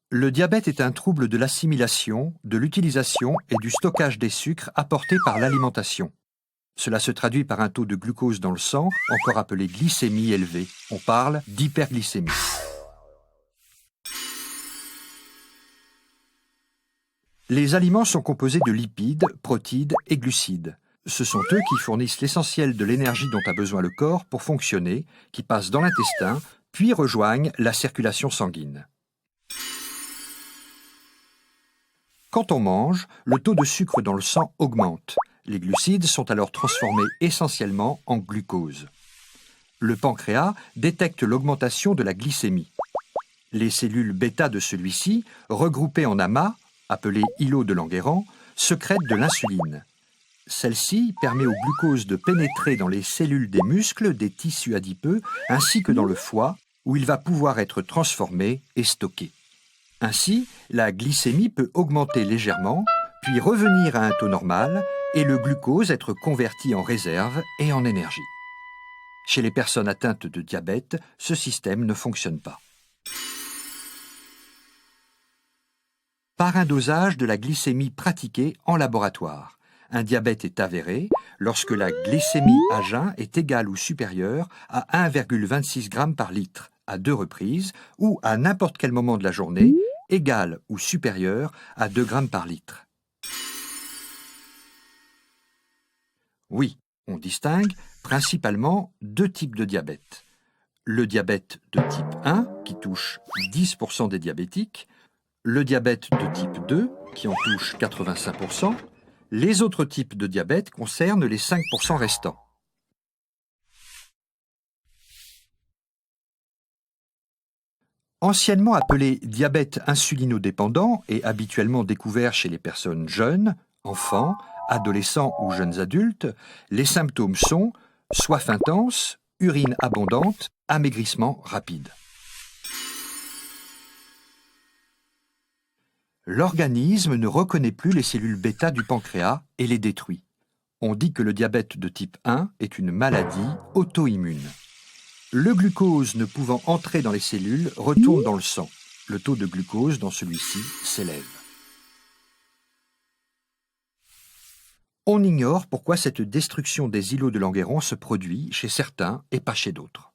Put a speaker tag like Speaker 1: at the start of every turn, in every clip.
Speaker 1: Le diabète est un trouble de l'assimilation, de l'utilisation et du stockage des sucres apportés par l'alimentation. Cela se traduit par un taux de glucose dans le sang, encore appelé glycémie élevée. On parle d'hyperglycémie. Les aliments sont composés de lipides, protides et glucides. Ce sont eux qui fournissent l'essentiel de l'énergie dont a besoin le corps pour fonctionner, qui passent dans l'intestin, puis rejoignent la circulation sanguine. Quand on mange, le taux de sucre dans le sang augmente. Les glucides sont alors transformés essentiellement en glucose. Le pancréas détecte l'augmentation de la glycémie. Les cellules bêta de celui-ci, regroupées en amas, appelées îlots de Langerhans, sécrètent de l'insuline. Celle-ci permet au glucose de pénétrer dans les cellules des muscles, des tissus adipeux, ainsi que dans le foie, où il va pouvoir être transformé et stocké. Ainsi, la glycémie peut augmenter légèrement, puis revenir à un taux normal, et le glucose être converti en réserve et en énergie. Chez les personnes atteintes de diabète, ce système ne fonctionne pas. Par un dosage de la glycémie pratiquée en laboratoire. Un diabète est avéré lorsque la glycémie à jeun est égale ou supérieure à 1,26 g par litre à 2 reprises ou à n'importe quel moment de la journée égale ou supérieure à 2 g par litre. Oui, on distingue principalement deux types de diabète. Le diabète de type 1, qui touche 10% des diabétiques, le diabète de type 2, qui en touche 85%, les autres types de diabète concernent les 5% restants. Anciennement appelé diabète insulinodépendant et habituellement découvert chez les personnes jeunes, enfants, adolescents ou jeunes adultes, les symptômes sont soif intense, urine abondante, amaigrissement rapide. L'organisme ne reconnaît plus les cellules bêta du pancréas et les détruit. On dit que le diabète de type 1 est une maladie auto-immune. Le glucose ne pouvant entrer dans les cellules retourne dans le sang. Le taux de glucose dans celui-ci s'élève. On ignore pourquoi cette destruction des îlots de Langerhans se produit chez certains et pas chez d'autres.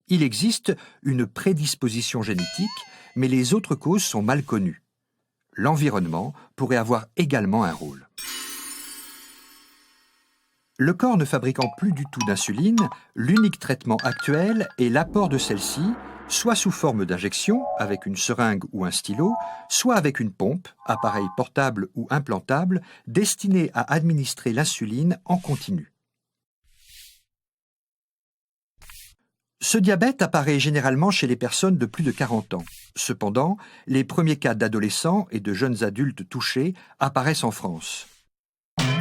Speaker 1: Il existe une prédisposition génétique, mais les autres causes sont mal connues. L'environnement pourrait avoir également un rôle. Le corps ne fabriquant plus du tout d'insuline, l'unique traitement actuel est l'apport de celle-ci, soit sous forme d'injection, avec une seringue ou un stylo, soit avec une pompe, appareil portable ou implantable, destiné à administrer l'insuline en continu. Ce diabète apparaît généralement chez les personnes de plus de 40 ans. Cependant, les premiers cas d'adolescents et de jeunes adultes touchés apparaissent en France.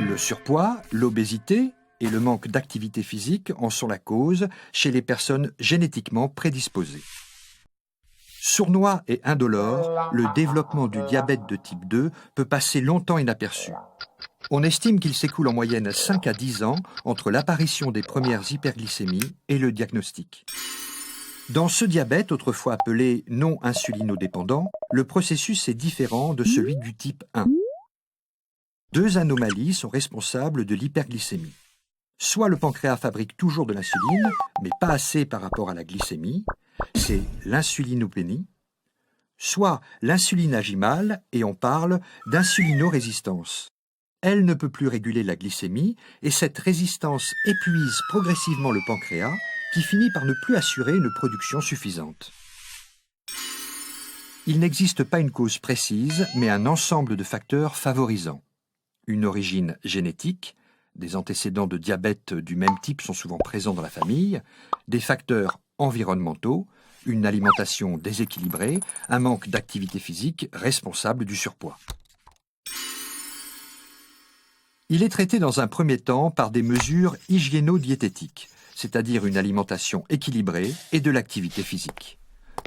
Speaker 1: Le surpoids, l'obésité et le manque d'activité physique en sont la cause chez les personnes génétiquement prédisposées. Sournois et indolore, le développement du diabète de type 2 peut passer longtemps inaperçu. On estime qu'il s'écoule en moyenne 5 à 10 ans entre l'apparition des premières hyperglycémies et le diagnostic. Dans ce diabète, autrefois appelé non insulinodépendant, le processus est différent de celui du type 1. Deux anomalies sont responsables de l'hyperglycémie. Soit le pancréas fabrique toujours de l'insuline, mais pas assez par rapport à la glycémie, c'est l'insulinopénie, soit l'insuline agit mal et on parle d'insulinorésistance. Elle ne peut plus réguler la glycémie et cette résistance épuise progressivement le pancréas qui finit par ne plus assurer une production suffisante. Il n'existe pas une cause précise, mais un ensemble de facteurs favorisants. Une origine génétique, des antécédents de diabète du même type sont souvent présents dans la famille, des facteurs environnementaux, une alimentation déséquilibrée, un manque d'activité physique responsable du surpoids. Il est traité dans un premier temps par des mesures hygiéno-diététiques, c'est-à-dire une alimentation équilibrée et de l'activité physique.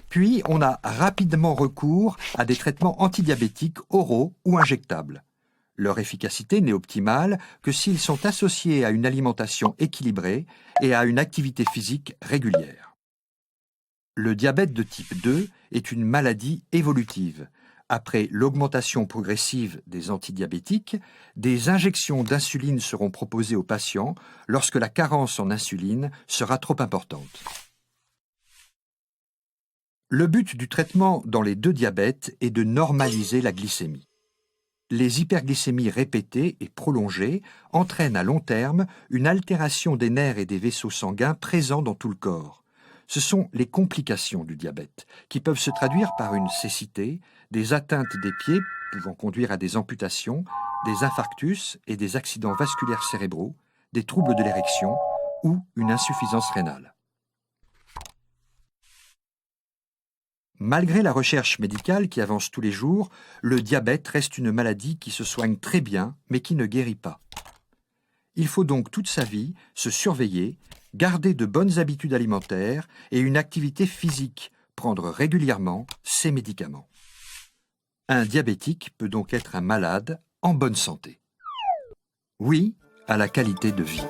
Speaker 1: Puis, on a rapidement recours à des traitements antidiabétiques oraux ou injectables. Leur efficacité n'est optimale que s'ils sont associés à une alimentation équilibrée et à une activité physique régulière. Le diabète de type 2 est une maladie évolutive. Après l'augmentation progressive des antidiabétiques, des injections d'insuline seront proposées aux patients lorsque la carence en insuline sera trop importante. Le but du traitement dans les deux diabètes est de normaliser la glycémie. Les hyperglycémies répétées et prolongées entraînent à long terme une altération des nerfs et des vaisseaux sanguins présents dans tout le corps. Ce sont les complications du diabète, qui peuvent se traduire par une cécité, des atteintes des pieds pouvant conduire à des amputations, des infarctus et des accidents vasculaires cérébraux, des troubles de l'érection ou une insuffisance rénale. Malgré la recherche médicale qui avance tous les jours, le diabète reste une maladie qui se soigne très bien, mais qui ne guérit pas. Il faut donc toute sa vie se surveiller, garder de bonnes habitudes alimentaires et une activité physique, prendre régulièrement ses médicaments. Un diabétique peut donc être un malade en bonne santé. Oui à la qualité de vie.